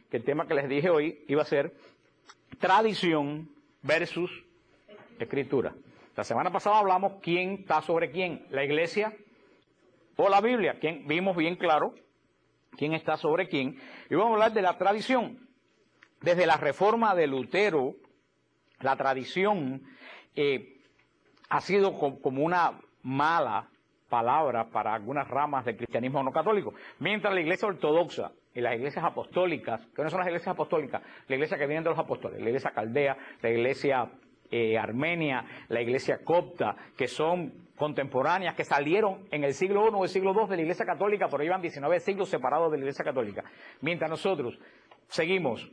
Que el tema que les dije hoy iba a ser tradición versus escritura. La semana pasada hablamos quién está sobre quién, la iglesia o la Biblia. Vimos bien claro quién está sobre quién. Y vamos a hablar de la tradición. Desde la reforma de Lutero, la tradición ha sido como una mala palabra para algunas ramas del cristianismo no católico. Mientras la iglesia ortodoxa y las iglesias apostólicas, que no son las iglesias apostólicas, la iglesia que viene de los apóstoles, la iglesia caldea, la iglesia armenia, la iglesia copta, que son contemporáneas, que salieron en el siglo I o el siglo II de la iglesia católica, pero llevan 19 siglos separados de la iglesia católica. Mientras nosotros seguimos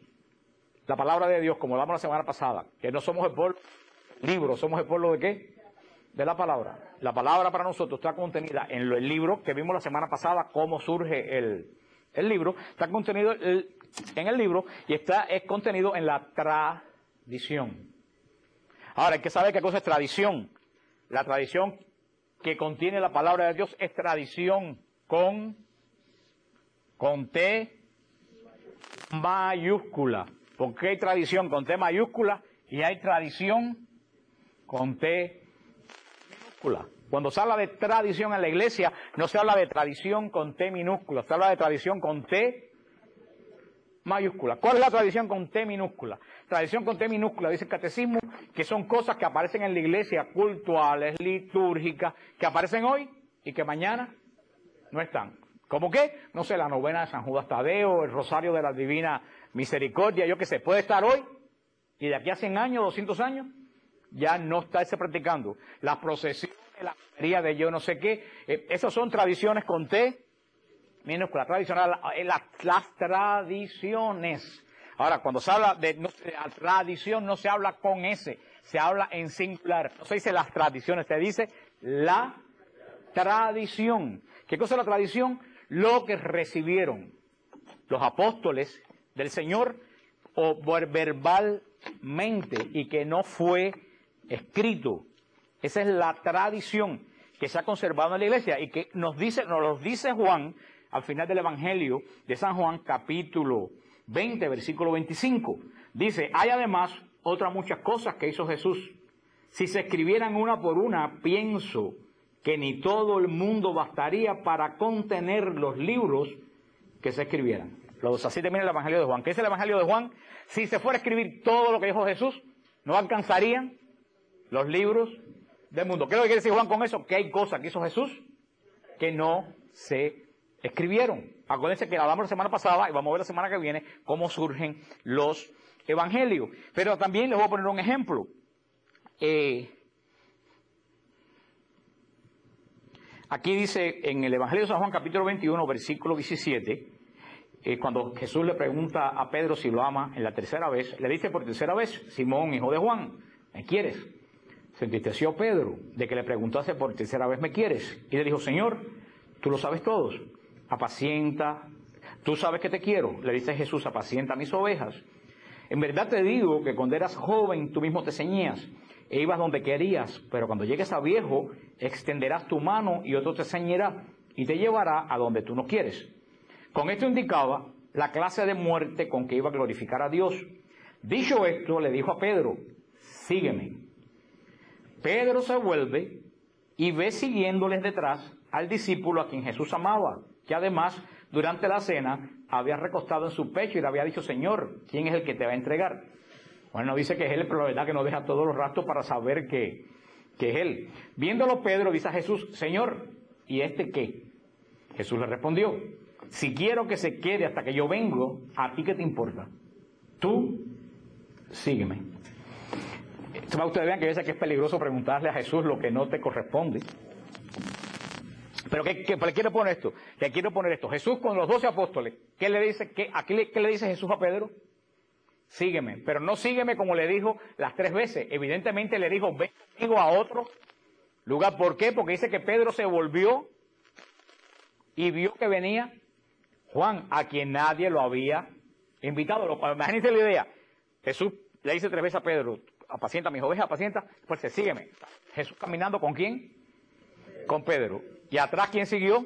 la palabra de Dios, como hablamos la semana pasada, que no somos el pueblo libro, somos el pueblo de ¿qué? De la palabra. La palabra para nosotros está contenida en el libro que vimos la semana pasada, cómo surge el libro, está contenido en el libro y es contenido en la tradición. Ahora, hay que saber qué cosa es tradición. La tradición que contiene la palabra de Dios es tradición con T mayúscula. ¿Por qué hay tradición con T mayúscula y hay tradición con T minúscula? Cuando se habla de tradición en la iglesia, no se habla de tradición con T minúscula, se habla de tradición con T mayúscula. ¿Cuál es la tradición con T minúscula? Tradición con T minúscula, dice el catecismo, que son cosas que aparecen en la iglesia, cultuales, litúrgicas, que aparecen hoy y que mañana no están. ¿Cómo qué? No sé, la novena de San Judas Tadeo, el rosario de la Divina Misericordia, yo qué sé, puede estar hoy y de aquí a 100 años, 200 años, ya no está ese practicando. Las procesiones, la romería de yo no sé qué, esas son tradiciones con T minúscula, tradicional, las tradiciones. Ahora, cuando se habla de tradición, no se habla con S, se habla en singular. No se dice las tradiciones, se dice la tradición. ¿Qué cosa es la tradición? Lo que recibieron los apóstoles del Señor o verbalmente y que no fue escrito. Esa es la tradición que se ha conservado en la iglesia y que nos lo dice Juan al final del Evangelio de San Juan, capítulo 20, versículo 25. Dice, hay además otras muchas cosas que hizo Jesús. Si se escribieran una por una, pienso que ni todo el mundo bastaría para contener los libros que se escribieran. Así termina el Evangelio de Juan. ¿Qué es el Evangelio de Juan? Si se fuera a escribir todo lo que dijo Jesús, no alcanzarían los libros del mundo. ¿Qué es lo que quiere decir Juan con eso? Que hay cosas que hizo Jesús que no se escribieron. Acuérdense que hablamos la semana pasada y vamos a ver la semana que viene cómo surgen los evangelios. Pero también les voy a poner un ejemplo. Aquí dice en el Evangelio de San Juan capítulo 21, versículo 17, cuando Jesús le pregunta a Pedro si lo ama en la tercera vez, le dice por tercera vez, Simón, hijo de Juan, ¿me quieres? Se entristeció Pedro de que le preguntase por tercera vez, ¿me quieres? Y le dijo, Señor, tú lo sabes todos, apacienta, tú sabes que te quiero. Le dice Jesús, apacienta mis ovejas. En verdad te digo que cuando eras joven tú mismo te ceñías e ibas donde querías, pero cuando llegues a viejo extenderás tu mano y otro te ceñirá y te llevará a donde tú no quieres. Con esto indicaba la clase de muerte con que iba a glorificar a Dios. Dicho esto, le dijo a Pedro, sígueme. Pedro se vuelve y ve siguiéndoles detrás al discípulo a quien Jesús amaba, que además durante la cena había recostado en su pecho y le había dicho: Señor, ¿quién es el que te va a entregar? Bueno, no dice que es él, pero la verdad que no deja todos los rastros para saber que es él. Viéndolo Pedro dice a Jesús: Señor, ¿y este qué? Jesús le respondió: si quiero que se quede hasta que yo vengo, ¿a ti qué te importa? Tú sígueme. Para ustedes vean que a veces que es peligroso preguntarle a Jesús lo que no te corresponde. Pero ¿qué quiero poner esto? ¿Qué quiero poner esto? Jesús con los 12 apóstoles, ¿qué le dice? ¿Qué le dice Jesús a Pedro? Sígueme, pero no sígueme como le dijo las 3 veces. Evidentemente le dijo: ven conmigo a otro lugar. ¿Por qué? Porque dice que Pedro se volvió y vio que venía Juan, a quien nadie lo había invitado. Imagínense la idea. Jesús le dice 3 veces a Pedro: apacienta mis ovejas, apacienta. Pues sígueme. Jesús caminando ¿con quién? Con Pedro. ¿Y atrás quién siguió?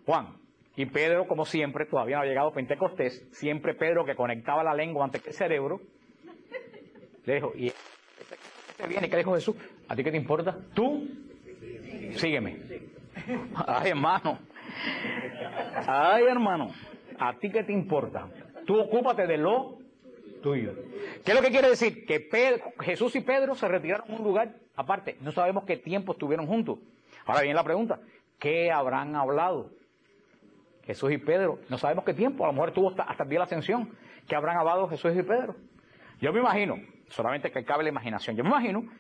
Juan. Y Pedro, como siempre, todavía no ha llegado Pentecostés, siempre Pedro, que conectaba la lengua antes que el cerebro, le dijo: y este viene, ¿qué dijo Jesús? ¿A ti qué te importa? Tú sígueme. Ay, hermano. Ay, hermano. ¿A ti qué te importa? Tú ocúpate de lo tuyo. ¿Qué es lo que quiere decir? Que Jesús y Pedro se retiraron a un lugar aparte. No sabemos qué tiempo estuvieron juntos. Ahora viene la pregunta: ¿qué habrán hablado Jesús y Pedro? No sabemos qué tiempo. A lo mejor estuvo hasta el día de la ascensión. ¿Qué habrán hablado Jesús y Pedro? Yo me imagino, solamente que cabe la imaginación, yo me imagino,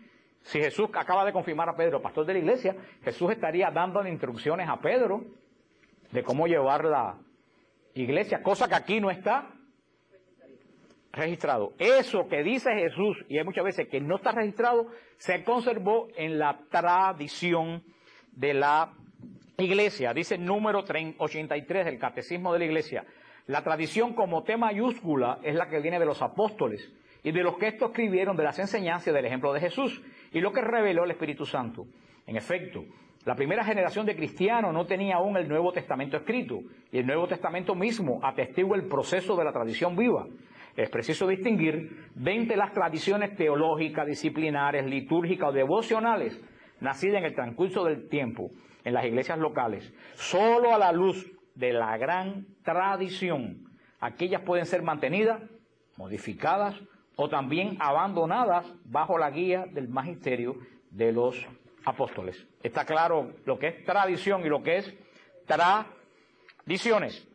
si Jesús acaba de confirmar a Pedro pastor de la iglesia, Jesús estaría dándole instrucciones a Pedro de cómo llevar la iglesia, cosa que aquí no está registrado. Eso que dice Jesús, y hay muchas veces que no está registrado, se conservó en la tradición de la iglesia. Dice el número 83 del Catecismo de la Iglesia: la tradición como T mayúscula es la que viene de los apóstoles y de los que estos escribieron de las enseñanzas del ejemplo de Jesús y lo que reveló el Espíritu Santo. En efecto, la primera generación de cristianos no tenía aún el Nuevo Testamento escrito, y el Nuevo Testamento mismo atestigua el proceso de la tradición viva. Es preciso distinguir de entre las tradiciones teológicas, disciplinares, litúrgicas o devocionales nacidas en el transcurso del tiempo en las iglesias locales. Solo a la luz de la gran tradición, aquellas pueden ser mantenidas, modificadas o también abandonadas bajo la guía del magisterio de los apóstoles. Está claro lo que es tradición y lo que es tradiciones.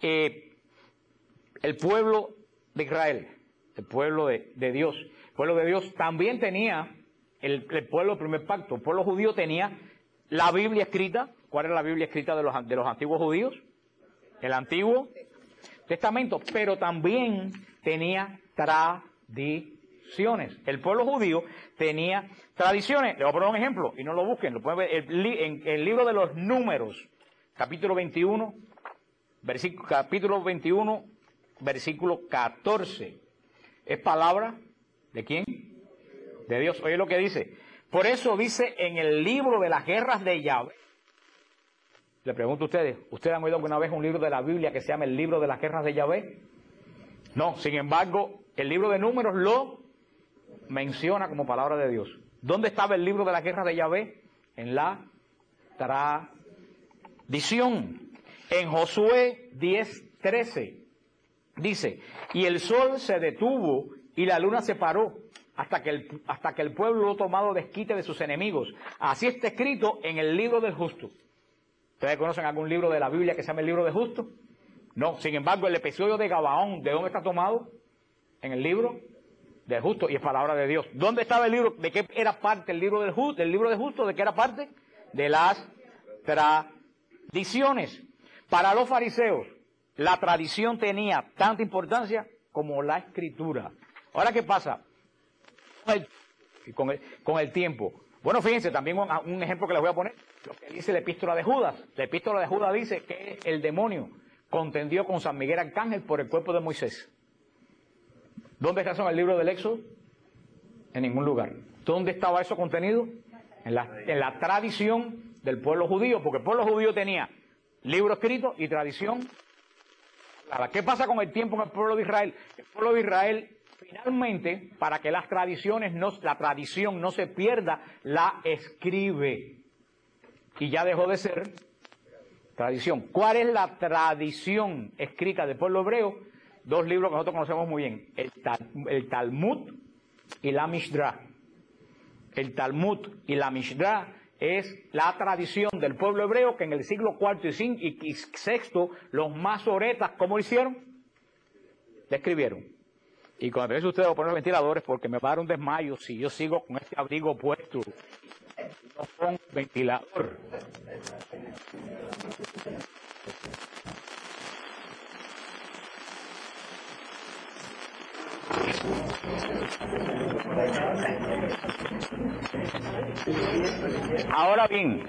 El pueblo de Israel, el pueblo de Dios, el pueblo de Dios también tenía, el pueblo del primer pacto, el pueblo judío tenía la Biblia escrita. ¿Cuál era la Biblia escrita de los antiguos judíos? El Antiguo Testamento, pero también tenía tradiciones. El pueblo judío tenía tradiciones. Le voy a poner un ejemplo, y no lo busquen, lo pueden ver en el libro de los Números, capítulo 21, versículo 14. ¿Es palabra de quién? De Dios. Oye lo que dice. Por eso dice en el libro de las guerras de Yahvé. Le pregunto a ustedes, ¿ustedes han oído alguna vez un libro de la Biblia que se llama el libro de las guerras de Yahvé? No, sin embargo, el libro de Números lo menciona como palabra de Dios. ¿Dónde estaba el libro de las guerras de Yahvé? En la tradición. En Josué 10:13 dice: y el sol se detuvo y la luna se paró hasta que el pueblo tomado desquite de sus enemigos. Así está escrito en el libro del justo. ¿Ustedes conocen algún libro de la Biblia que se llama el libro del justo? No. Sin embargo, el episodio de Gabaón, ¿de dónde está tomado? En el libro del justo, y es palabra de Dios. ¿Dónde estaba el libro? ¿De qué era parte el libro del justo? ¿El libro del justo de qué era parte? De las tradiciones. Para los fariseos, la tradición tenía tanta importancia como la escritura. Ahora, ¿qué pasa? Con el tiempo. Bueno, fíjense, también un ejemplo que les voy a poner, lo que dice la epístola de Judas. La epístola de Judas dice que el demonio contendió con San Miguel Arcángel por el cuerpo de Moisés. ¿Dónde está eso en el libro del Éxodo? En ningún lugar. ¿Dónde estaba eso contenido? En la tradición del pueblo judío, porque el pueblo judío tenía libro escrito y tradición. ¿Qué pasa con el tiempo en el pueblo de Israel? El pueblo de Israel, Finalmente, para que la tradición no se pierda, la escribe. Y ya dejó de ser tradición. ¿Cuál es la tradición escrita del pueblo hebreo? Dos libros que nosotros conocemos muy bien, el Talmud y la Mishnah. El Talmud y la Mishnah es la tradición del pueblo hebreo que en el siglo IV y VI los masoretas, ¿cómo hicieron? Le escribieron. Y cuando vean ustedes, voy a poner los ventiladores porque me va a dar un desmayo si yo sigo con este abrigo puesto, no con ventilador. Ahora bien,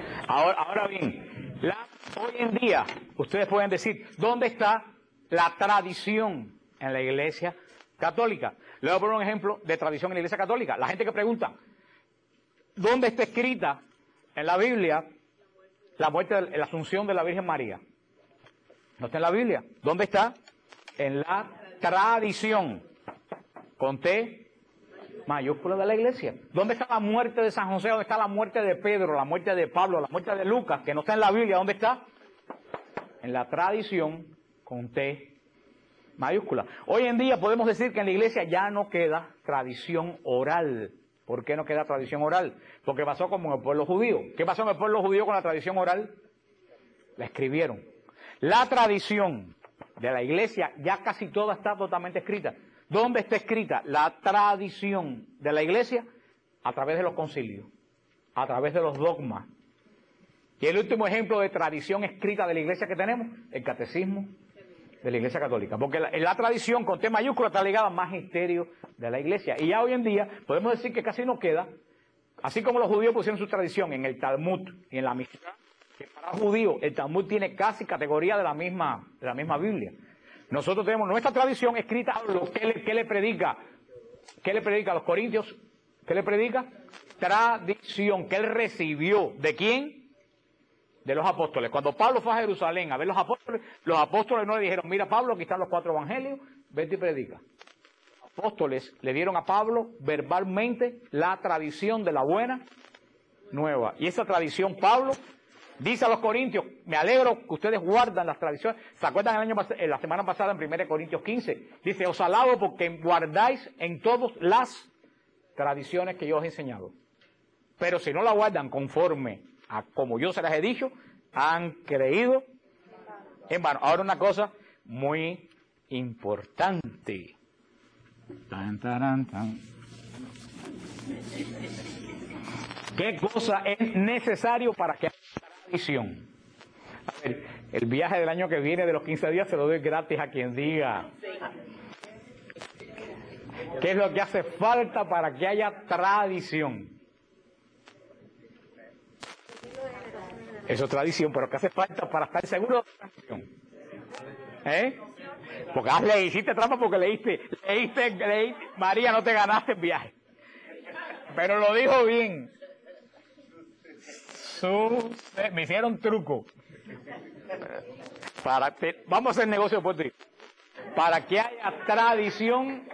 hoy en día, ustedes pueden decir, ¿dónde está la tradición en la Iglesia Católica? Le voy a poner un ejemplo de tradición en la Iglesia Católica. La gente que pregunta, ¿dónde está escrita en la Biblia la asunción de la Virgen María? No está en la Biblia. ¿Dónde está? En la tradición, con T mayúscula, de la Iglesia. ¿Dónde está la muerte de San José? ¿Dónde está la muerte de Pedro, la muerte de Pablo, la muerte de Lucas, que no está en la Biblia? ¿Dónde está? En la tradición, con T mayúscula. Hoy en día podemos decir que en la Iglesia ya no queda tradición oral. ¿Por qué no queda tradición oral? Porque pasó como en el pueblo judío. ¿Qué pasó en el pueblo judío con la tradición oral? La escribieron. La tradición de la Iglesia ya casi toda está totalmente escrita. ¿Dónde está escrita la tradición de la Iglesia? A través de los concilios, a través de los dogmas. Y el último ejemplo de tradición escrita de la Iglesia que tenemos, el Catecismo de la Iglesia Católica. Porque la tradición con T mayúscula está ligada al magisterio de la Iglesia. Y ya hoy en día podemos decir que casi no queda, así como los judíos pusieron su tradición en el Talmud y en la Mishnah, que para los judíos el Talmud tiene casi categoría de la misma Biblia. Nosotros tenemos nuestra tradición escrita, ¿qué le predica? ¿Qué le predica a los corintios? ¿Qué le predica? Tradición que él recibió. ¿De quién? De los apóstoles. Cuando Pablo fue a Jerusalén a ver los apóstoles no le dijeron, mira Pablo, aquí están los 4 evangelios, vete y predica. Los apóstoles le dieron a Pablo verbalmente la tradición de la buena nueva. Y esa tradición Pablo dice a los corintios, me alegro que ustedes guardan las tradiciones. ¿Se acuerdan la semana pasada en 1 Corintios 15? Dice, os alabo porque guardáis en todos las tradiciones que yo os he enseñado. Pero si no la guardan conforme a como yo se las he dicho, han creído en vano. Ahora una cosa muy importante. Tan, taran, tan. ¿Qué cosa es necesario para que haya tradición? A ver, el viaje del año que viene de los 15 días se lo doy gratis a quien diga. ¿Qué es lo que hace falta para que haya tradición? Eso es tradición, pero ¿qué hace falta para estar seguro de la tradición? Porque hiciste trampa porque leíste, María, no te ganaste el viaje. Pero lo dijo bien. Me hicieron truco. Vamos a hacer negocio por ti. Para que haya tradición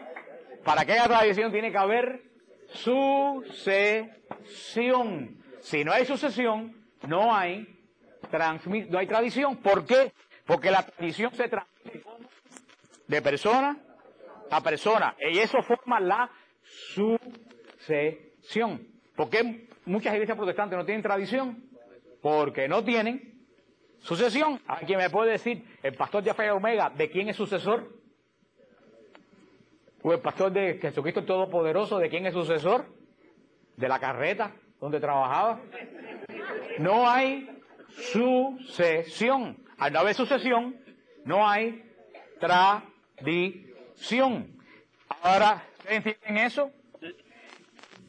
tiene que haber sucesión. Si no hay sucesión, no hay tradición. ¿Por qué? Porque la tradición se transmite de persona a persona. Y eso forma la sucesión. ¿Por qué muchas iglesias protestantes no tienen tradición? Porque no tienen sucesión. ¿Alguien me puede decir, el pastor de Alfa y Omega, de quién es sucesor? ¿O el pastor de Jesucristo el Todopoderoso, de quién es sucesor? ¿De la carreta donde trabajaba? No hay sucesión. Al no haber sucesión, no hay tradición. Ahora, ¿ustedes entienden eso?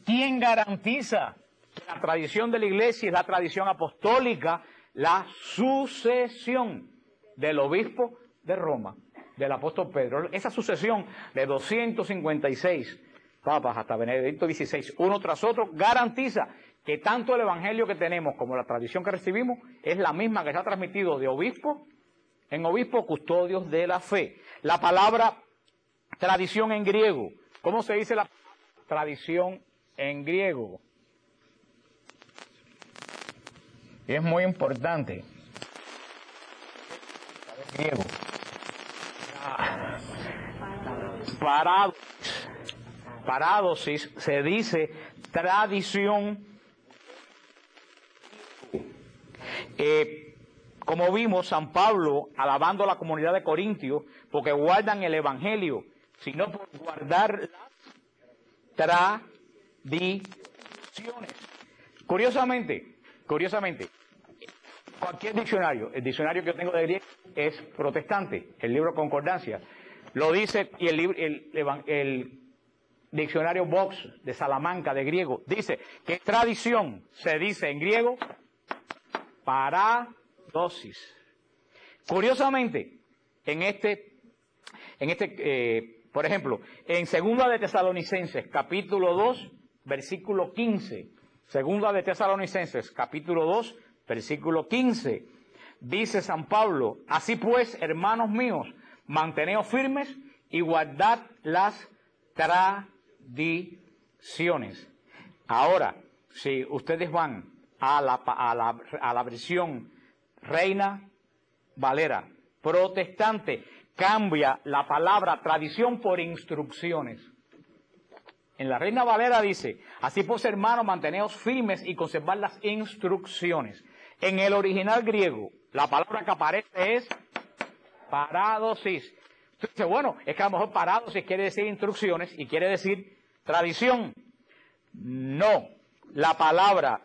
¿Quién garantiza que la tradición de la iglesia es la tradición apostólica? La sucesión del obispo de Roma, del apóstol Pedro. Esa sucesión de 256 papas hasta Benedicto XVI, uno tras otro, garantiza que tanto el evangelio que tenemos como la tradición que recibimos es la misma que se ha transmitido de obispo en obispo, custodios de la fe. La palabra tradición en griego ¿Cómo se dice la tradición en griego? Es muy importante. Griego. Parádosis se dice tradición. Como vimos, San Pablo alabando a la comunidad de Corintios porque guardan el Evangelio, sino por guardar las tradiciones. Curiosamente, cualquier diccionario, el diccionario que yo tengo de griego es protestante, el libro Concordancia, lo dice, y el diccionario Vox de Salamanca de griego dice que tradición se dice en griego paradosis. Curiosamente, por ejemplo, en Segunda de Tesalonicenses, capítulo 2, versículo 15, Segunda de Tesalonicenses, capítulo 2, versículo 15, dice San Pablo: así pues, hermanos míos, manteneos firmes y guardad las tradiciones. Ahora, si ustedes van a la versión Reina Valera protestante, cambia la palabra tradición por instrucciones. En la Reina Valera dice: así pues, hermanos, manteneos firmes y conservad las instrucciones. En el original griego, la palabra que aparece es paradosis. Entonces, bueno, es que a lo mejor paradosis quiere decir instrucciones y quiere decir tradición. No, la palabra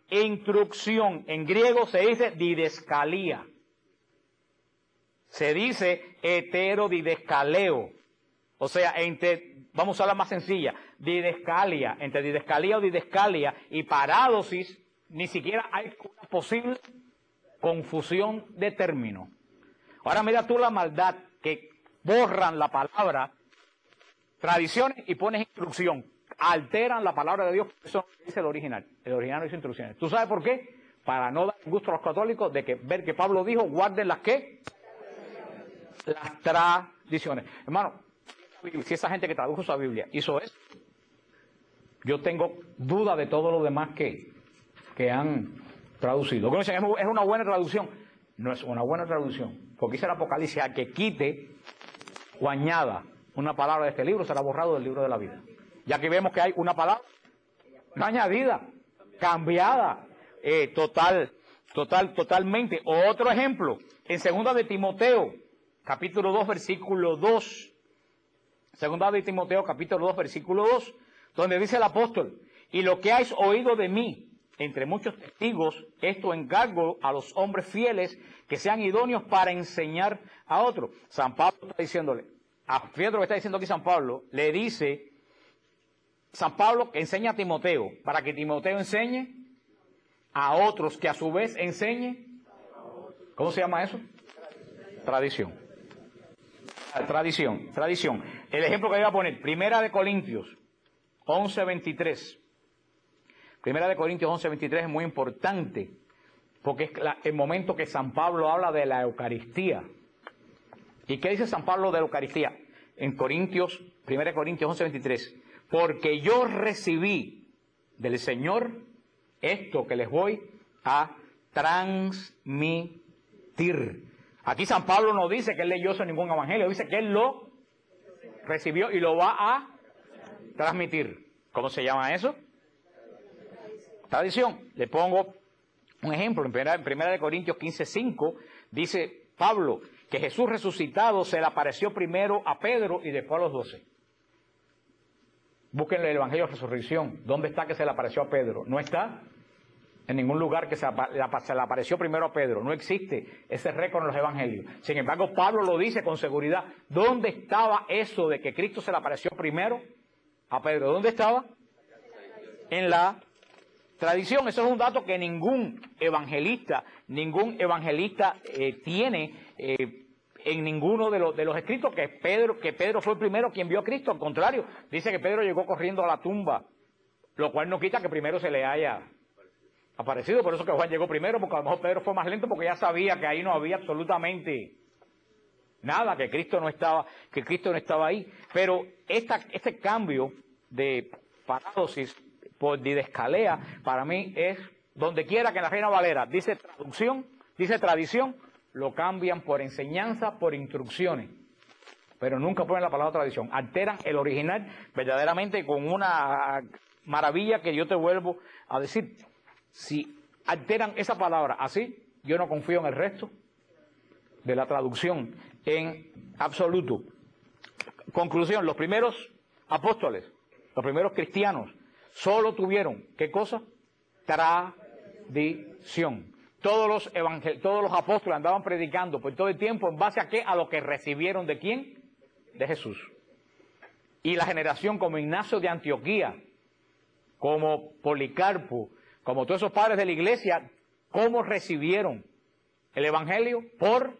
instrucción en griego se dice didescalía. Se dice heterodidescaleo. O sea, vamos a la más sencilla, didescalia, entre didescalía o didescalia y paradosis, ni siquiera hay una posible confusión de términos. Ahora mira tú la maldad, que borran la palabra tradiciones y pones instrucción. Alteran la palabra de Dios, eso dice el original. El original dice instrucciones. ¿Tú sabes por qué? Para no dar gusto a los católicos de ver que Pablo dijo: guarden las ¿qué? Las tradiciones. Hermano, si esa gente que tradujo esa Biblia hizo eso, yo tengo duda de todo lo demás que han traducido. Lo que dicen es una buena traducción. No es una buena traducción, porque dice el Apocalipsis: al que quite o añada una palabra de este libro será borrado del libro de la vida. Ya que vemos que hay una palabra no añadida, cambiada, totalmente. Otro ejemplo, en Segunda de Timoteo, capítulo 2, versículo 2. Segunda de Timoteo, capítulo 2, versículo 2, donde dice el apóstol: y lo que habéis oído de mí entre muchos testigos, esto encargo a los hombres fieles que sean idóneos para enseñar a otros. San Pablo está diciéndole, fíjate lo que está diciendo aquí San Pablo, le dice San Pablo que enseña a Timoteo, para que Timoteo enseñe a otros, que a su vez enseñe. ¿Cómo se llama eso? Tradición. Tradición. El ejemplo que voy a poner, Primera de Corintios 11:23. Primera de Corintios 11:23 es muy importante, porque es el momento que San Pablo habla de la Eucaristía. ¿Y qué dice San Pablo de la Eucaristía? En Primera de Corintios 11:23. Porque yo recibí del Señor esto que les voy a transmitir. Aquí San Pablo no dice que él leyó eso en ningún evangelio, dice que él lo recibió y lo va a transmitir. ¿Cómo se llama eso? Tradición. Le pongo un ejemplo. En Primera de Corintios 15:5 dice Pablo que Jesús resucitado se le apareció primero a Pedro y después a los 12. Busquen el Evangelio de Resurrección. ¿Dónde está que se le apareció a Pedro? No está en ningún lugar que se le apareció primero a Pedro. No existe ese récord en los Evangelios. Sin embargo, Pablo lo dice con seguridad. ¿Dónde estaba eso de que Cristo se le apareció primero a Pedro? ¿Dónde estaba? En la tradición. Eso es un dato que ningún evangelista tiene en ninguno de los escritos, que Pedro fue el primero quien vio a Cristo. Al contrario, dice que Pedro llegó corriendo a la tumba, lo cual no quita que primero se le haya aparecido. Por eso que Juan llegó primero, porque a lo mejor Pedro fue más lento, porque ya sabía que ahí no había absolutamente nada, que Cristo no estaba ahí. Pero este cambio de parádosis por didascalea, para mí es donde quiera que en la Reina Valera dice traducción, dice tradición, lo cambian por enseñanza, por instrucciones. Pero nunca ponen la palabra tradición. Alteran el original verdaderamente con una maravilla que yo te vuelvo a decir. Si alteran esa palabra así, yo no confío en el resto de la traducción en absoluto. Conclusión, los primeros apóstoles, los primeros cristianos, solo tuvieron, ¿qué cosa? Tradición. Todos los apóstoles andaban predicando por todo el tiempo, ¿en base a qué? A lo que recibieron ¿de quién? De Jesús. Y la generación como Ignacio de Antioquía, como Policarpo, como todos esos padres de la iglesia, ¿cómo recibieron el evangelio? Por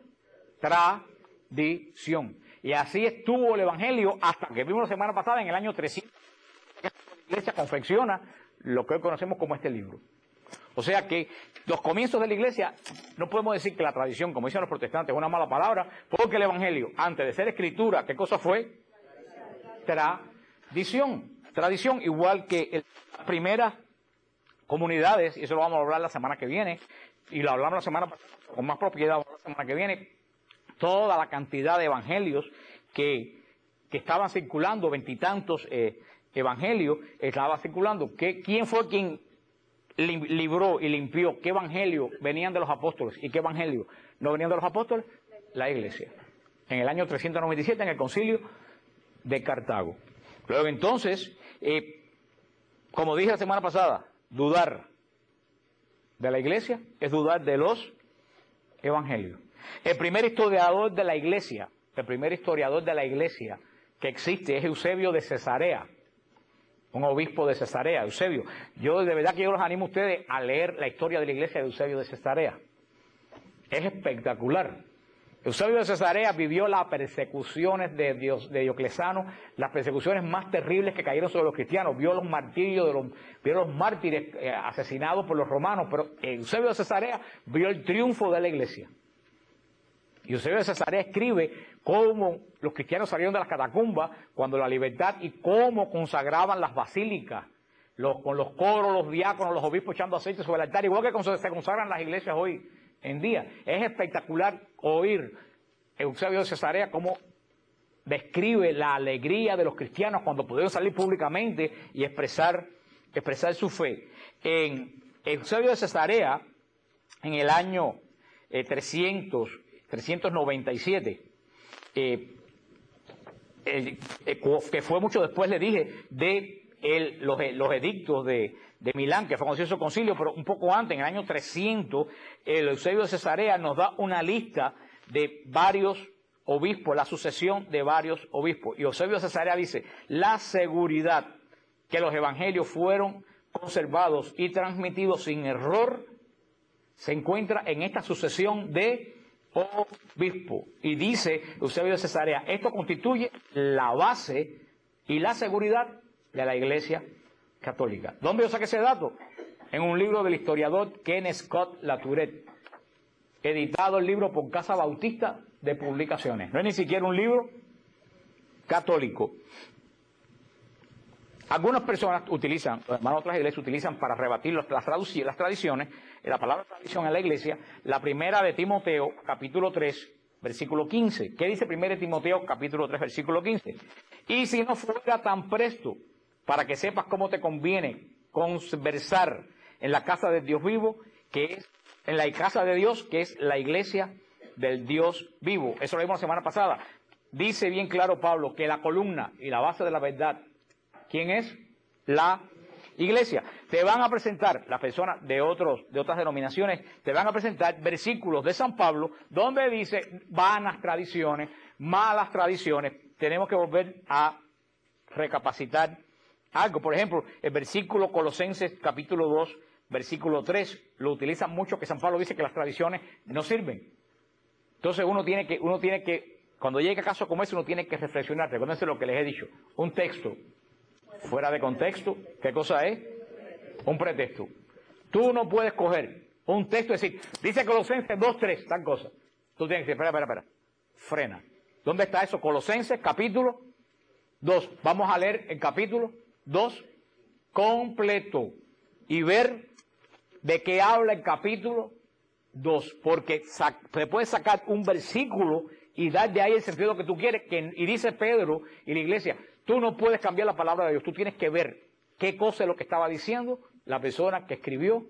tradición. Y así estuvo el evangelio hasta que vimos la semana pasada, en el año 300, la iglesia confecciona lo que hoy conocemos como este libro. O sea que los comienzos de la iglesia, no podemos decir que la tradición, como dicen los protestantes, es una mala palabra, porque el evangelio, antes de ser escritura, ¿qué cosa fue? Tradición. Tradición, igual que las primeras comunidades, y eso lo vamos a hablar la semana que viene, y lo hablamos la semana pasada con más propiedad la semana que viene, toda la cantidad de evangelios que estaban circulando, veintitantos evangelios estaban circulando. ¿Quién fue quien libró y limpió? ¿Qué evangelio venían de los apóstoles y qué evangelio no venían de los apóstoles? La iglesia. En el año 397, en el concilio de Cartago. Luego entonces, como dije la semana pasada, dudar de la iglesia es dudar de los evangelios. El primer historiador de la iglesia que existe es Eusebio de Cesarea, un obispo de Cesarea. Eusebio, de verdad que yo los animo a ustedes a leer la historia de la iglesia de Eusebio de Cesarea. Es espectacular. Eusebio de Cesarea vivió las persecuciones de Diocleciano, las persecuciones más terribles que cayeron sobre los cristianos, vio los martirios, vio los mártires asesinados por los romanos, pero Eusebio de Cesarea vio el triunfo de la iglesia. Y Eusebio de Cesarea escribe cómo los cristianos salieron de las catacumbas cuando la libertad y cómo consagraban las basílicas, con los coros, los diáconos, los obispos echando aceite sobre el altar, igual que se consagran las iglesias hoy en día. Es espectacular oír Eusebio de Cesarea cómo describe la alegría de los cristianos cuando pudieron salir públicamente y expresar su fe. En Eusebio de Cesarea, en el año 397, que fue mucho después, le dije, de los edictos de Milán, que fue conocido su concilio, pero un poco antes, en el año 300, el Eusebio de Cesarea nos da una lista de varios obispos, la sucesión de varios obispos. Y Eusebio de Cesarea dice, la seguridad que los evangelios fueron conservados y transmitidos sin error se encuentra en esta sucesión de obispos. Y dice Eusebio de Cesarea, esto constituye la base y la seguridad de la Iglesia católica. ¿Dónde yo saqué ese dato? En un libro del historiador Kenneth Scott Latourette, editado el libro por Casa Bautista de Publicaciones. No es ni siquiera un libro católico. Algunas personas utilizan, hermanos, otras iglesias utilizan para rebatir las tradiciones, la palabra tradición en la iglesia, la primera de Timoteo, capítulo 3, versículo 15. ¿Qué dice 1 Timoteo, capítulo 3, versículo 15? Y si no fuera tan presto, para que sepas cómo te conviene conversar en la casa del Dios vivo, que es en la casa de Dios, que es la iglesia del Dios vivo. Eso lo vimos la semana pasada. Dice bien claro Pablo que la columna y la base de la verdad, ¿quién es? La iglesia. Te van a presentar, las personas de otras denominaciones, te van a presentar versículos de San Pablo donde dice vanas tradiciones, malas tradiciones. Tenemos que volver a recapacitar algo. Por ejemplo, el versículo Colosenses capítulo 2, versículo 3, lo utilizan mucho, que San Pablo dice que las tradiciones no sirven. Entonces uno tiene que, cuando llegue a casos como ese, uno tiene que reflexionar. Recuérdense lo que les he dicho. Un texto fuera de contexto, ¿qué cosa es? Un pretexto. Tú no puedes coger un texto y decir, dice Colosenses 2, 3, tal cosa. Tú tienes que decir, espera. Frena. ¿Dónde está eso? Colosenses, capítulo 2. Vamos a leer el capítulo 2 completo y ver de qué habla el capítulo 2. Porque se puede sacar un versículo y dar de ahí el sentido que tú quieres. Y dice Pedro y la iglesia, tú no puedes cambiar la palabra de Dios. Tú tienes que ver qué cosa es lo que estaba diciendo la persona que escribió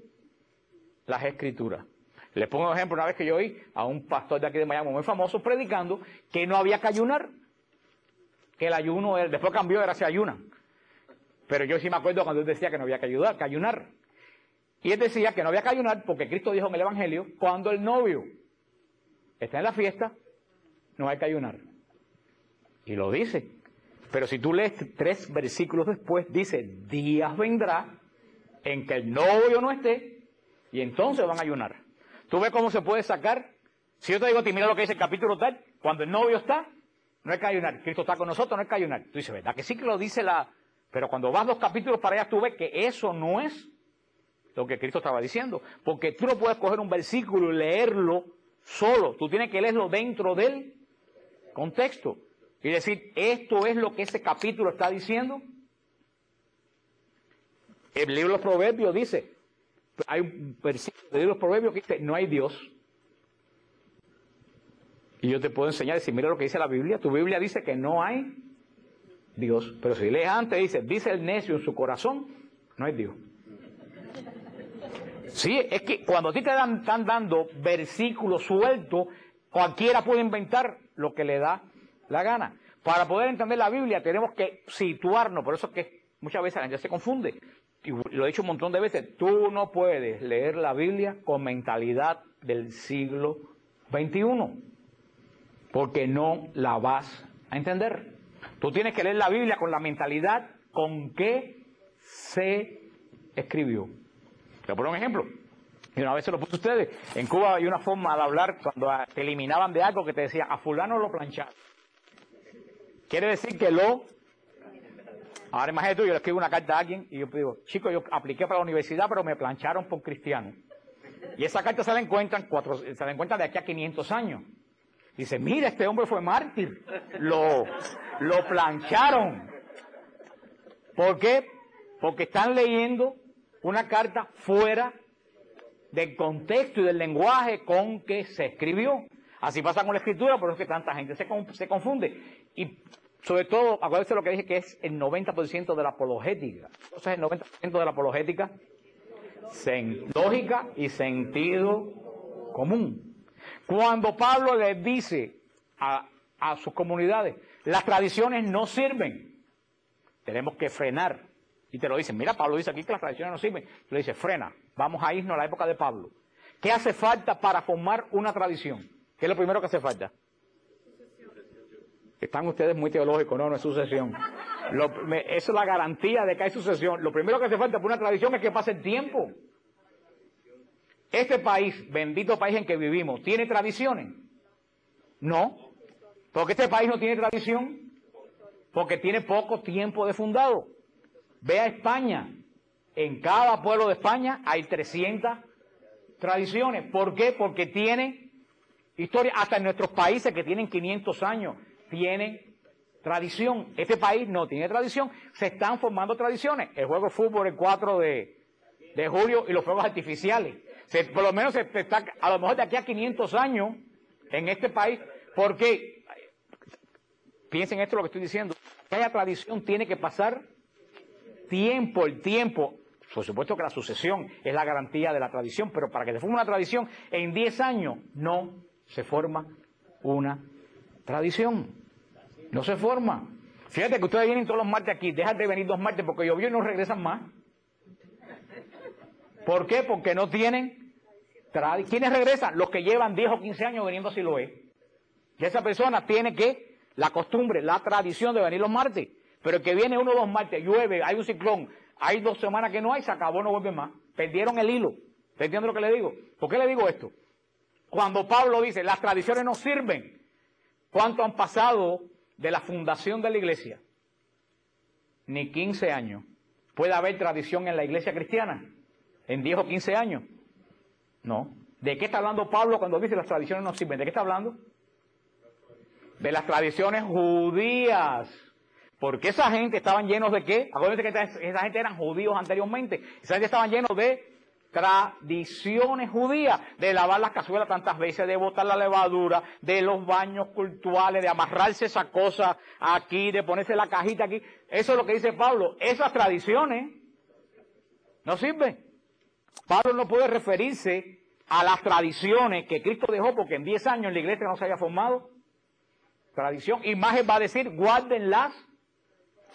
las escrituras. Les pongo un ejemplo, una vez que yo oí a un pastor de aquí de Miami muy famoso predicando que no había que ayunar, que el ayuno, después cambió, era se ayunan. Pero yo sí me acuerdo cuando él decía que no había que ayunar. Y él decía que no había que ayunar porque Cristo dijo en el Evangelio, cuando el novio está en la fiesta, no hay que ayunar. Y lo dice. Pero si tú lees 3 versículos después, dice, días vendrá en que el novio no esté y entonces van a ayunar. ¿Tú ves cómo se puede sacar? Si yo te digo a ti, mira lo que dice el capítulo tal, cuando el novio está, no hay que ayunar. Cristo está con nosotros, no hay que ayunar. Tú dices, ¿verdad que sí que lo dice la...? Pero cuando vas 2 capítulos para allá, tú ves que eso no es lo que Cristo estaba diciendo. Porque tú no puedes coger un versículo y leerlo solo. Tú tienes que leerlo dentro del contexto. Y decir, esto es lo que ese capítulo está diciendo. El libro de los Proverbios dice, hay un versículo del libro de los Proverbios que dice, no hay Dios. Y yo te puedo enseñar, decir, mira lo que dice la Biblia. Tu Biblia dice que no hay Dios. Pero si lees antes, dice el necio en su corazón, no hay Dios. Sí, es que cuando a ti te están dando versículos sueltos, cualquiera puede inventar lo que le da la gana. Para poder entender la Biblia tenemos que situarnos, por eso es que muchas veces la gente se confunde. Y lo he dicho un montón de veces, tú no puedes leer la Biblia con mentalidad del siglo XXI, porque no la vas a entender. Tú tienes que leer la Biblia con la mentalidad con que se escribió. Te pongo un ejemplo. Y una vez se lo puse a ustedes. En Cuba hay una forma de hablar cuando te eliminaban de algo que te decía, a fulano lo plancharon. Quiere decir que Ahora imagínate tú, yo le escribo una carta a alguien y yo digo, chico, yo apliqué para la universidad, pero me plancharon por cristiano. Y esa carta se la encuentran de aquí a 500 años. Dice, mira, este hombre fue mártir. Lo plancharon. ¿Por qué? Porque están leyendo una carta fuera del contexto y del lenguaje con que se escribió. Así pasa con la escritura, por eso es que tanta gente se confunde. Y sobre todo, acuérdense lo que dije, que es el 90% de la apologética. Entonces, el 90% de la apologética, lógica y sentido común. Cuando Pablo les dice a sus comunidades, las tradiciones no sirven, tenemos que frenar. Y te lo dicen, mira, Pablo dice aquí que las tradiciones no sirven. Tú le dices, frena, vamos a irnos a la época de Pablo. ¿Qué hace falta para formar una tradición? ¿Qué es lo primero que hace falta? Están ustedes muy teológicos, no es sucesión. Esa es la garantía de que hay sucesión. Lo primero que hace falta para una tradición es que pase el tiempo. Este país, bendito país en que vivimos, ¿tiene tradiciones? No. Porque este país no tiene tradición. Porque tiene poco tiempo de fundado. Ve a España. En cada pueblo de España hay 300 tradiciones. ¿Por qué? Porque tiene historia. Hasta en nuestros países que tienen 500 años, tienen tradición. Este país no tiene tradición. Se están formando tradiciones. El juego de fútbol el 4 de julio y los fuegos artificiales. Por lo menos a lo mejor de aquí a 500 años en este país. Porque, piensen esto lo que estoy diciendo, que haya tradición tiene que pasar tiempo, el tiempo. Por supuesto que la sucesión es la garantía de la tradición, pero para que se forme una tradición, en 10 años no se forma una tradición. No se forma. Fíjate que ustedes vienen todos los martes aquí, dejan de venir 2 martes porque llovió y no regresan más. ¿Por qué? Porque no tienen tradición. ¿Quiénes regresan? Los que llevan 10 o 15 años veniendo a Siloé. Y esa persona tiene que, la costumbre, la tradición de venir los martes. Pero el que viene 1 o 2 martes, llueve, hay un ciclón, hay 2 semanas que no hay, se acabó, no vuelve más. Perdieron el hilo. ¿Te entiendes lo que le digo? ¿Por qué le digo esto? Cuando Pablo dice, las tradiciones no sirven, ¿cuánto han pasado de la fundación de la iglesia? Ni 15 años. ¿Puede haber tradición en la iglesia cristiana? ¿En 10 o 15 años? No. ¿De qué está hablando Pablo cuando dice las tradiciones no sirven? ¿De qué está hablando? de las tradiciones judías. Porque esa gente estaban llenos de ¿qué? Acuérdense que esa gente eran judíos anteriormente. Esa gente estaban llenos de tradiciones judías, de lavar las cazuelas tantas veces, de botar la levadura, de los baños cultuales, de amarrarse esa cosa aquí, de ponerse la cajita aquí. Eso es lo que dice Pablo. Esas tradiciones no sirven. Pablo no puede referirse a las tradiciones que Cristo dejó porque en 10 años la iglesia no se había formado. Tradición. Y más él va a decir, guarden las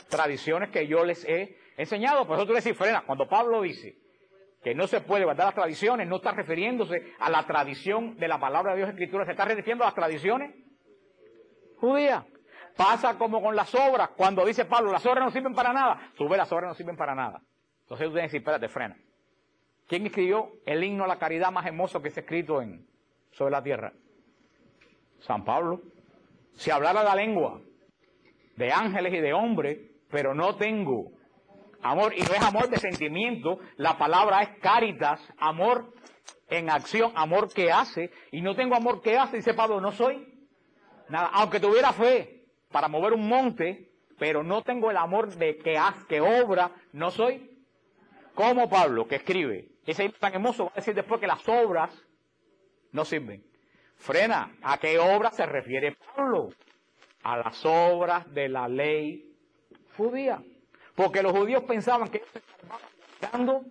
tradiciones que yo les he enseñado. Por eso tú le decís, frena, cuando Pablo dice que no se puede guardar las tradiciones, no está refiriéndose a la tradición de la palabra de Dios en Escritura, se está refiriendo a las tradiciones judías. Pasa como con las obras, cuando dice Pablo, las obras no sirven para nada, tú ves, las obras no sirven para nada. Entonces tú tienes que decir, espérate, frena. ¿Quién escribió el himno a la caridad más hermoso que se ha escrito sobre la tierra? San Pablo. Si hablara la lengua de ángeles y de hombres, pero no tengo amor, y no es amor de sentimiento, la palabra es caritas, amor en acción, amor que hace, y no tengo amor que hace, dice Pablo, no soy nada, aunque tuviera fe para mover un monte, pero no tengo el amor de que obra, no soy como Pablo, que escribe, ese himno tan hermoso, va a decir después que las obras no sirven. Frena, ¿a qué obra se refiere Pablo? A las obras de la ley judía. Porque los judíos pensaban que ellos se estaban dando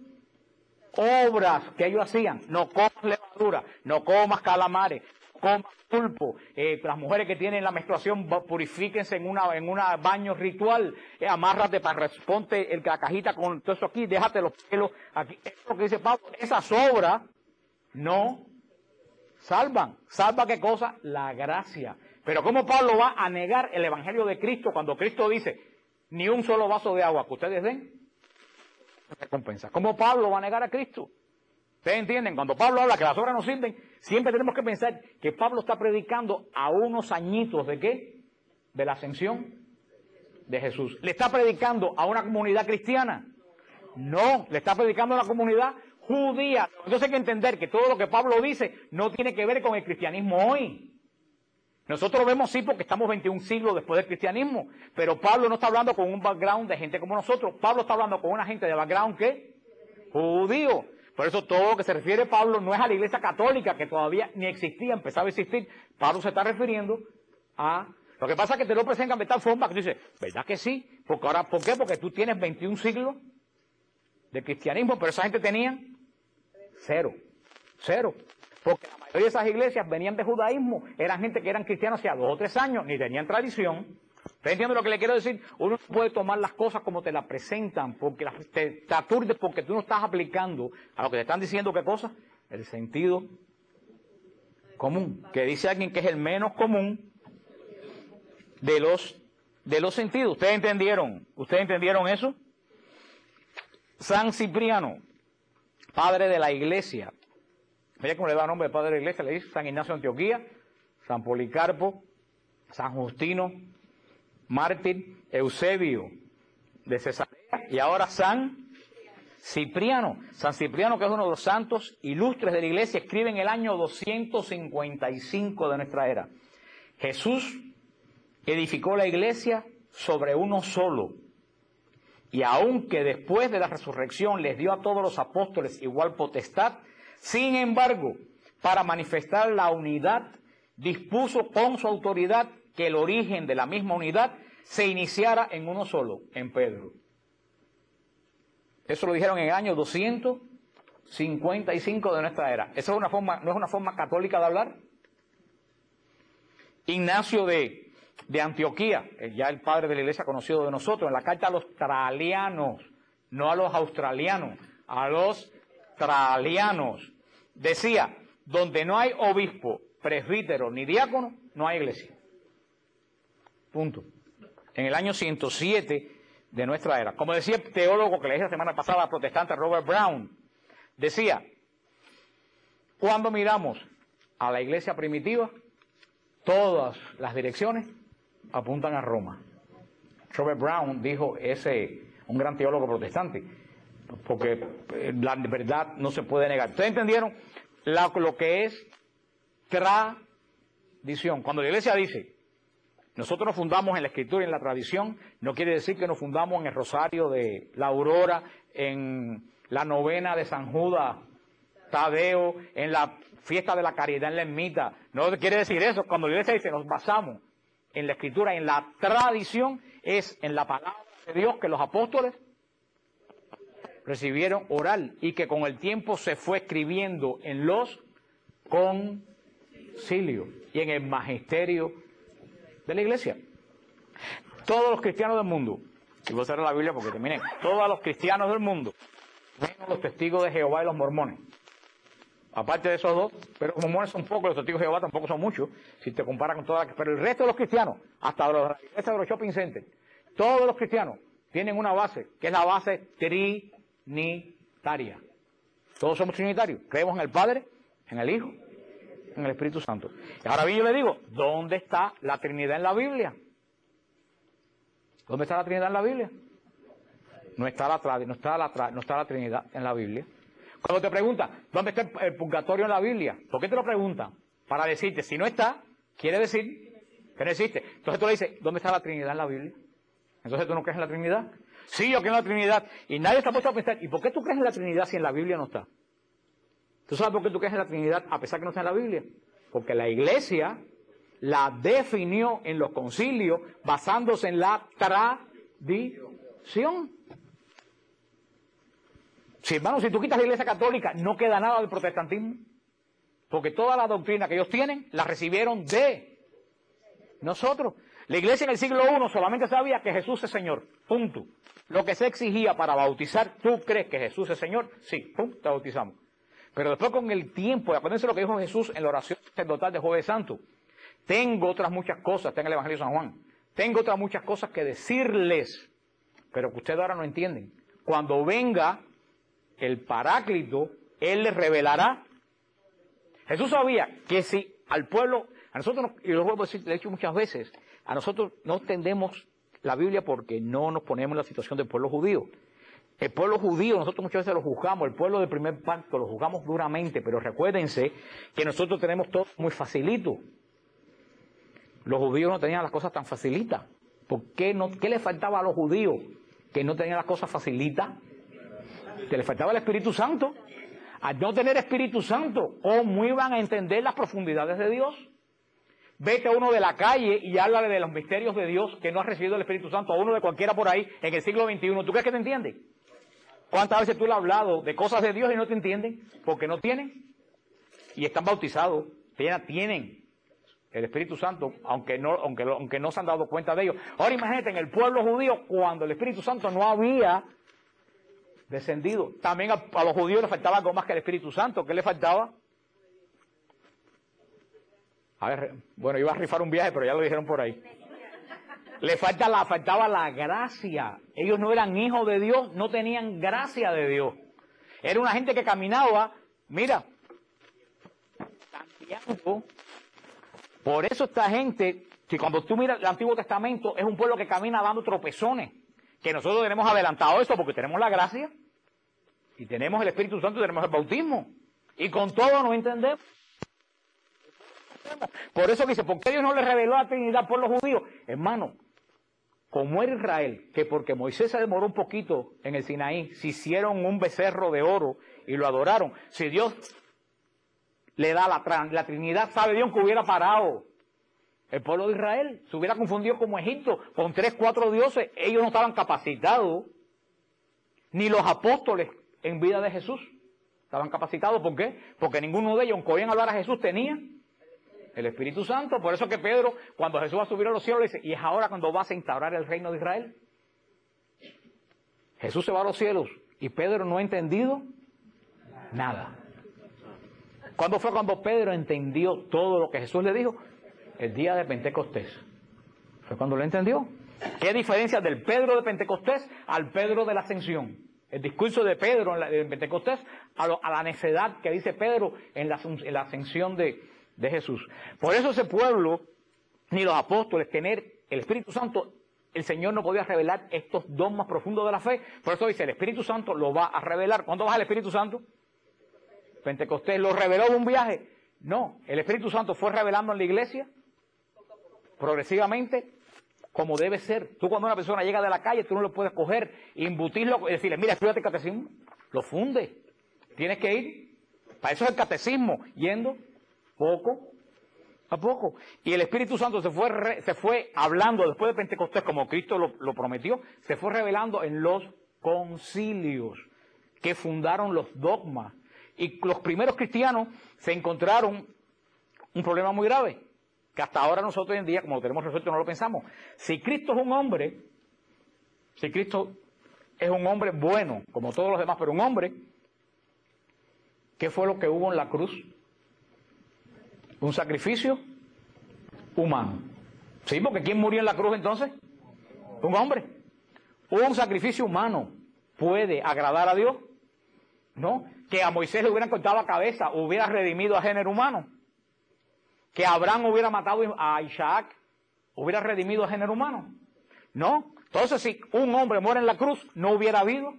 obras que ellos hacían. No comas levadura, no comas calamares, no comas pulpo. Las mujeres que tienen la menstruación, purifíquense en una baño ritual. Amárrate para ponte la cajita con todo eso aquí, déjate los pelos aquí. Eso es lo que dice Pablo. Esas obras no salvan. ¿Salva qué cosa? La gracia. Pero ¿cómo Pablo va a negar el evangelio de Cristo cuando Cristo dice, ni un solo vaso de agua que ustedes den recompensa? ¿Cómo Pablo va a negar a Cristo? ¿Ustedes entienden? Cuando Pablo habla que las obras no sirven, siempre tenemos que pensar que Pablo está predicando a unos añitos ¿de qué? De la ascensión de Jesús. ¿Le está predicando a una comunidad cristiana? No, le está predicando a una comunidad judía. Entonces hay que entender que todo lo que Pablo dice no tiene que ver con el cristianismo hoy. Nosotros vemos sí porque estamos 21 siglos después del cristianismo, pero Pablo no está hablando con un background de gente como nosotros. Pablo está hablando con una gente de background ¿qué? Judío. Por eso todo lo que se refiere Pablo no es a la iglesia católica que todavía ni existía, empezaba a existir. Pablo se está refiriendo a... Lo que pasa es que te lo presentan de tal forma que tú dices, ¿verdad que sí? Porque ahora, ¿por qué? Porque tú tienes 21 siglos de cristianismo, pero esa gente tenía cero. Porque la mayoría de esas iglesias venían de judaísmo, eran gente que eran cristianos hace 2 o 3 años, ni tenían tradición. ¿Usted entiende lo que le quiero decir? Uno no puede tomar las cosas como te las presentan, porque te aturdes porque tú no estás aplicando a lo que te están diciendo, ¿qué cosa? El sentido común, que dice alguien que es el menos común de los sentidos. ¿Ustedes entendieron eso? San Cipriano, padre de la iglesia. Mira cómo le da nombre al padre de la iglesia, le dice San Ignacio de Antioquía, San Policarpo, San Justino, mártir, Eusebio de Cesarea y ahora San Cipriano. San Cipriano, que es uno de los santos ilustres de la iglesia, escribe en el año 255 de nuestra era. Jesús edificó la iglesia sobre uno solo. Y aunque después de la resurrección les dio a todos los apóstoles igual potestad, sin embargo, para manifestar la unidad, dispuso con su autoridad que el origen de la misma unidad se iniciara en uno solo, en Pedro. Eso lo dijeron en el año 255 de nuestra era. ¿Esa es una forma, no es una forma católica de hablar? Ignacio de Antioquía, ya el padre de la iglesia conocido de nosotros, en la carta a los tralianos, no a los australianos, a los tralianos, decía, donde no hay obispo, presbítero ni diácono, no hay iglesia. Punto. En el año 107 de nuestra era. Como decía el teólogo que le dije la semana pasada, protestante Robert Brown, decía, cuando miramos a la iglesia primitiva, todas las direcciones apuntan a Roma. Robert Brown dijo, un gran teólogo protestante, porque la verdad no se puede negar. ¿Ustedes entendieron lo que es tradición? Cuando la iglesia dice nosotros nos fundamos en la Escritura y en la tradición, no quiere decir que nos fundamos en el Rosario de la Aurora, en la novena de San Judas Tadeo, en la fiesta de la caridad en la ermita. No quiere decir eso. Cuando la iglesia dice nos basamos en la Escritura, en la tradición, es en la palabra de Dios que los apóstoles recibieron oral y que con el tiempo se fue escribiendo en los concilios y en el magisterio de la iglesia. Todos los cristianos del mundo, y voy a cerrar la Biblia porque terminé, todos los cristianos del mundo, menos los testigos de Jehová y los mormones. Aparte de esos dos, pero los mormones son pocos, los testigos de Jehová tampoco son muchos, si te comparas con todas las... Pero el resto de los cristianos, hasta los de los shopping centers, todos los cristianos tienen una base, que es la base trinitaria. Todos somos trinitarios, creemos en el Padre, en el Hijo, en el Espíritu Santo. Y ahora bien yo le digo, ¿dónde está la Trinidad en la Biblia? ¿Dónde está la Trinidad en la Biblia? No está la Trinidad en la Biblia. Cuando te preguntan, ¿dónde está el purgatorio en la Biblia? ¿Por qué te lo preguntan? Para decirte, si no está, quiere decir que no existe. Entonces tú le dices, ¿dónde está la Trinidad en la Biblia? Entonces tú no crees en la Trinidad. Sí, yo creo en la Trinidad. Y nadie está puesto a pensar, ¿y por qué tú crees en la Trinidad si en la Biblia no está? ¿Tú sabes por qué tú crees en la Trinidad a pesar que no está en la Biblia? Porque la Iglesia la definió en los concilios basándose en la tradición. Sí, hermano, si tú quitas la Iglesia Católica, no queda nada del protestantismo. Porque toda la doctrina que ellos tienen, la recibieron de nosotros. La Iglesia en el siglo I solamente sabía que Jesús es Señor. Punto. Lo que se exigía para bautizar, ¿tú crees que Jesús es Señor? Sí, pum, te bautizamos. Pero después con el tiempo, y acuérdense lo que dijo Jesús en la oración sacerdotal de Jueves Santo. Tengo otras muchas cosas, está en el Evangelio de San Juan. Tengo otras muchas cosas que decirles, pero que ustedes ahora no entienden. Cuando venga el Paráclito, Él les revelará. Jesús sabía que si al pueblo, a nosotros, y lo vuelvo a decir, lo he dicho muchas veces, a nosotros no entendemos la Biblia porque no nos ponemos en la situación del pueblo judío. El pueblo judío, nosotros muchas veces lo juzgamos, el pueblo del primer pacto lo juzgamos duramente, pero recuérdense que nosotros tenemos todo muy facilito. Los judíos no tenían las cosas tan facilitas. ¿Por qué no? ¿Qué le faltaba a los judíos que no tenían las cosas facilitas? Que les faltaba el Espíritu Santo. Al no tener Espíritu Santo, ¿cómo iban a entender las profundidades de Dios? Vete a uno de la calle y háblale de los misterios de Dios que no ha recibido el Espíritu Santo, a uno de cualquiera por ahí en el siglo XXI. ¿Tú crees que te entiende? ¿Cuántas veces tú le has hablado de cosas de Dios y no te entienden? Porque no tienen. Y están bautizados. Tienen el Espíritu Santo, aunque no se han dado cuenta de ello. Ahora imagínate, en el pueblo judío, cuando el Espíritu Santo no había descendido. También a los judíos les faltaba algo más que el Espíritu Santo. ¿Qué les faltaba? A ver, bueno, iba a rifar un viaje, pero ya lo dijeron por ahí. Faltaba la gracia. Ellos no eran hijos de Dios, no tenían gracia de Dios. Era una gente que caminaba, mira, tanteando. Por eso esta gente, si cuando tú miras el Antiguo Testamento, es un pueblo que camina dando tropezones. Que nosotros tenemos adelantado eso porque tenemos la gracia, y tenemos el Espíritu Santo y tenemos el bautismo. Y con todo nos entendemos. Por eso dice, ¿por qué Dios no le reveló la Trinidad por los judíos? Hermano, como era Israel, que porque Moisés se demoró un poquito en el Sinaí, se hicieron un becerro de oro y lo adoraron. Si Dios le da la Trinidad, sabe Dios que hubiera parado el pueblo de Israel, se hubiera confundido como Egipto, con 3, 4 dioses. Ellos no estaban capacitados, ni los apóstoles en vida de Jesús estaban capacitados. ¿Por qué? Porque ninguno de ellos, aunque oían hablar a Jesús, tenía el Espíritu Santo. Por eso que Pedro, cuando Jesús va a subir a los cielos, le dice, y es ahora cuando vas a instaurar el reino de Israel. Jesús se va a los cielos y Pedro no ha entendido nada. ¿Cuándo fue cuando Pedro entendió todo lo que Jesús le dijo? El día de Pentecostés. Fue cuando lo entendió. ¿Qué diferencia del Pedro de Pentecostés al Pedro de la Ascensión? El discurso de Pedro en Pentecostés a la necedad que dice Pedro en la ascensión de Jesús. Por eso ese pueblo, ni los apóstoles, tener el Espíritu Santo, el Señor no podía revelar estos dogmas profundos de la fe. Por eso dice, el Espíritu Santo lo va a revelar. ¿Cuándo baja el Espíritu Santo? Pentecostés. ¿Lo reveló de un viaje? No. El Espíritu Santo fue revelando en la iglesia progresivamente, como debe ser. Tú cuando una persona llega de la calle, tú no lo puedes coger, imbutirlo y decirle, mira, estudiate el catecismo, lo funde. Tienes que ir, para eso es el catecismo, yendo poco a poco. Y el Espíritu Santo se fue hablando después de Pentecostés, como Cristo lo prometió, se fue revelando en los concilios que fundaron los dogmas. Y los primeros cristianos se encontraron un problema muy grave, que hasta ahora nosotros hoy en día, como lo tenemos resuelto, no lo pensamos. Si Cristo es un hombre, si Cristo es un hombre bueno, como todos los demás, pero un hombre, ¿qué fue lo que hubo en la cruz? Un sacrificio humano. Sí, porque ¿quién murió en la cruz entonces? Un hombre. Un sacrificio humano puede agradar a Dios, ¿no? Que a Moisés le hubieran cortado la cabeza, hubiera redimido a género humano. Que Abraham hubiera matado a Isaac, hubiera redimido a género humano. No. Entonces, si un hombre muere en la cruz, no hubiera habido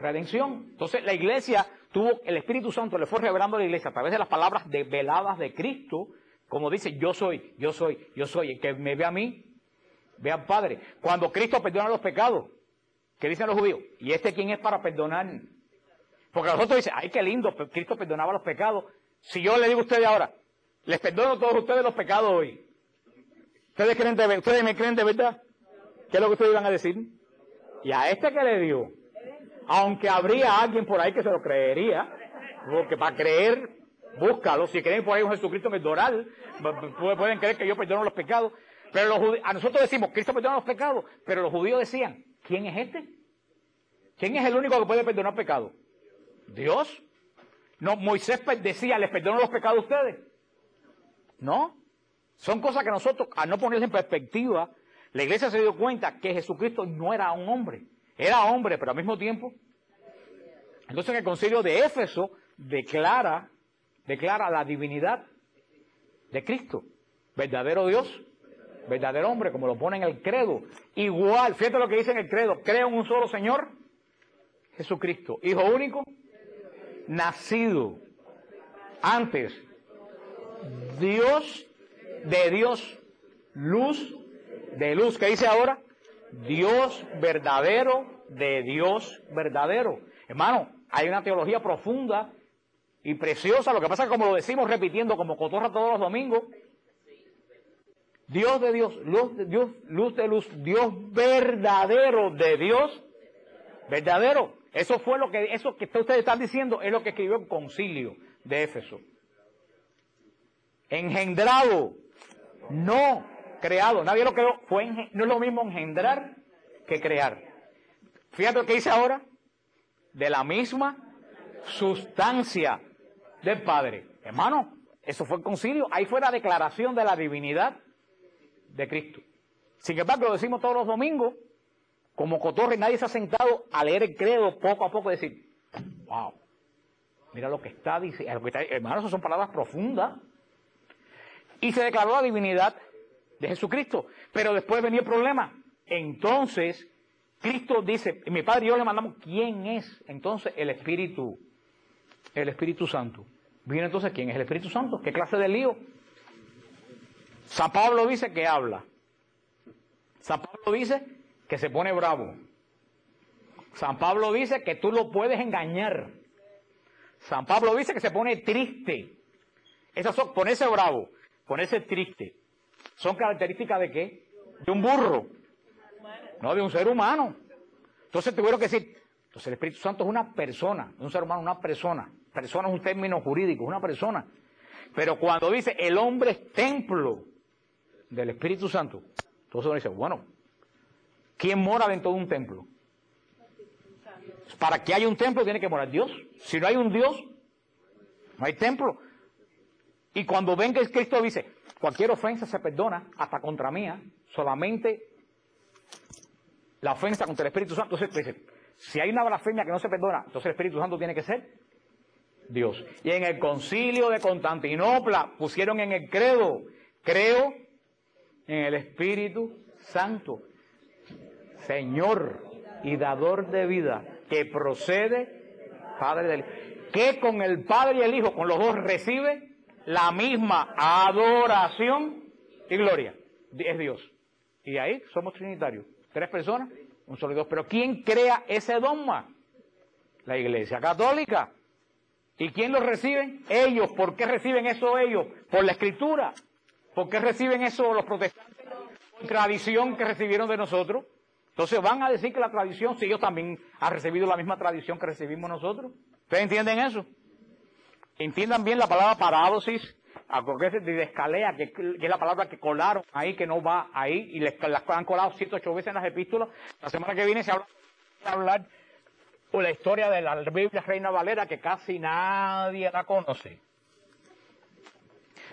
redención. Entonces, la iglesia el Espíritu Santo le fue revelando a la iglesia a través de las palabras veladas de Cristo, como dice, yo soy, yo soy, yo soy. El que me ve a mí, ve al Padre. Cuando Cristo perdona los pecados, ¿qué dicen los judíos? ¿Y este quién es para perdonar? Porque los otros dicen, ay, qué lindo, Cristo perdonaba los pecados. Si yo le digo a ustedes ahora, les perdono a todos ustedes los pecados hoy. ¿Ustedes me creen de verdad? ¿Qué es lo que ustedes iban a decir? Y a este que le dio, aunque habría alguien por ahí que se lo creería, porque para creer, búscalo. Si creen por ahí un Jesucristo en el Doral, pueden creer que yo perdono los pecados. Pero a nosotros decimos, Cristo perdona los pecados, pero los judíos decían, ¿quién es este? ¿Quién es el único que puede perdonar pecados? ¿Dios? No, Moisés decía, ¿les perdono los pecados a ustedes? No. Son cosas que nosotros, al no ponerlas en perspectiva, la iglesia se dio cuenta que Jesucristo no era un hombre. Era hombre, pero al mismo tiempo. Entonces en el concilio de Éfeso declara la divinidad de Cristo. Verdadero Dios, verdadero hombre, como lo pone en el credo. Igual, fíjate lo que dice en el credo. Creo en un solo Señor, Jesucristo, Hijo único, nacido antes, Dios de Dios, luz de luz. ¿Qué dice ahora? Dios verdadero de Dios verdadero. Hermano, hay una teología profunda y preciosa. Lo que pasa es que como lo decimos repitiendo como cotorra todos los domingos, Dios de Dios, luz de Dios, luz de luz, Dios verdadero de Dios verdadero. Eso que ustedes están diciendo es lo que escribió el concilio de Éfeso. Engendrado, no creado. Nadie lo creó. No es lo mismo engendrar que crear. Fíjate lo que dice ahora. De la misma sustancia del Padre. Hermano, eso fue el concilio. Ahí fue la declaración de la divinidad de Cristo. Sin embargo, lo decimos todos los domingos, como cotorre, nadie se ha sentado a leer el credo poco a poco y decir, wow, mira lo que está diciendo. Hermano, esas son palabras profundas. Y se declaró la divinidad de Jesucristo. Pero después venía el problema. Entonces, Cristo dice, mi Padre y yo le mandamos, ¿quién es? Entonces, el Espíritu Santo. Viene entonces, ¿quién es el Espíritu Santo? ¿Qué clase de lío? San Pablo dice que habla. San Pablo dice que se pone bravo. San Pablo dice que tú lo puedes engañar. San Pablo dice que se pone triste. Esas son, ponerse bravo, ponerse triste. ¿Son características de qué? De un burro. No, de un ser humano. Entonces tuvieron que decir, entonces el Espíritu Santo es una persona, un ser humano, una persona. Persona es un término jurídico, es una persona. Pero cuando dice el hombre es templo del Espíritu Santo, entonces uno dice, bueno, ¿quién mora dentro de un templo? Para que haya un templo tiene que morar Dios. Si no hay un Dios, no hay templo. Y cuando ven que Cristo dice, cualquier ofensa se perdona, hasta contra mía, solamente la ofensa contra el Espíritu Santo. Entonces dice, si hay una blasfemia que no se perdona, entonces el Espíritu Santo tiene que ser Dios. Y en el concilio de Constantinopla pusieron en el credo, creo en el Espíritu Santo, Señor y dador de vida, que procede Padre del Hijo, que con el Padre y el Hijo, con los dos recibe la misma adoración y gloria. Es Dios. Y ahí somos trinitarios. 3 personas, un solo Dios. Pero ¿quién crea ese dogma? La Iglesia Católica. ¿Y quién lo reciben? Ellos. ¿Por qué reciben eso ellos? Por la Escritura. ¿Por qué reciben eso los protestantes? Por tradición que recibieron de nosotros. Entonces van a decir que la tradición, si ellos también han recibido la misma tradición que recibimos nosotros. ¿Ustedes entienden eso? Entiendan bien la palabra parábosis, de didascalea, que es la palabra que colaron ahí, que no va ahí, y la han colado 7 o 8 veces en las epístolas. La semana que viene se va a hablar por la historia de la Biblia Reina Valera, que casi nadie la conoce.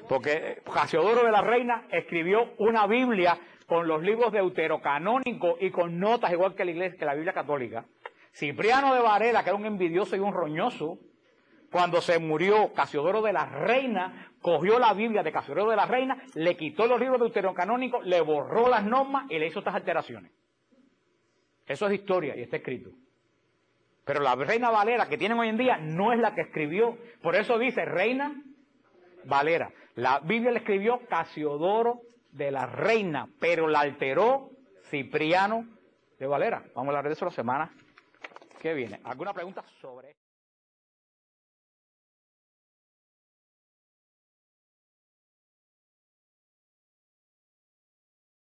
Porque Casiodoro de la Reina escribió una Biblia con los libros deuterocanónicos y con notas, igual que la Iglesia, que la Biblia católica. Cipriano de Varela, que era un envidioso y un roñoso, cuando se murió Casiodoro de la Reina, cogió la Biblia de Casiodoro de la Reina, le quitó los libros deuterocanónicos, le borró las normas y le hizo estas alteraciones. Eso es historia y está escrito. Pero la Reina Valera que tienen hoy en día no es la que escribió. Por eso dice Reina Valera. La Biblia la escribió Casiodoro de la Reina, pero la alteró Cipriano de Valera. Vamos a hablar de eso la semana que viene. ¿Alguna pregunta sobre esto?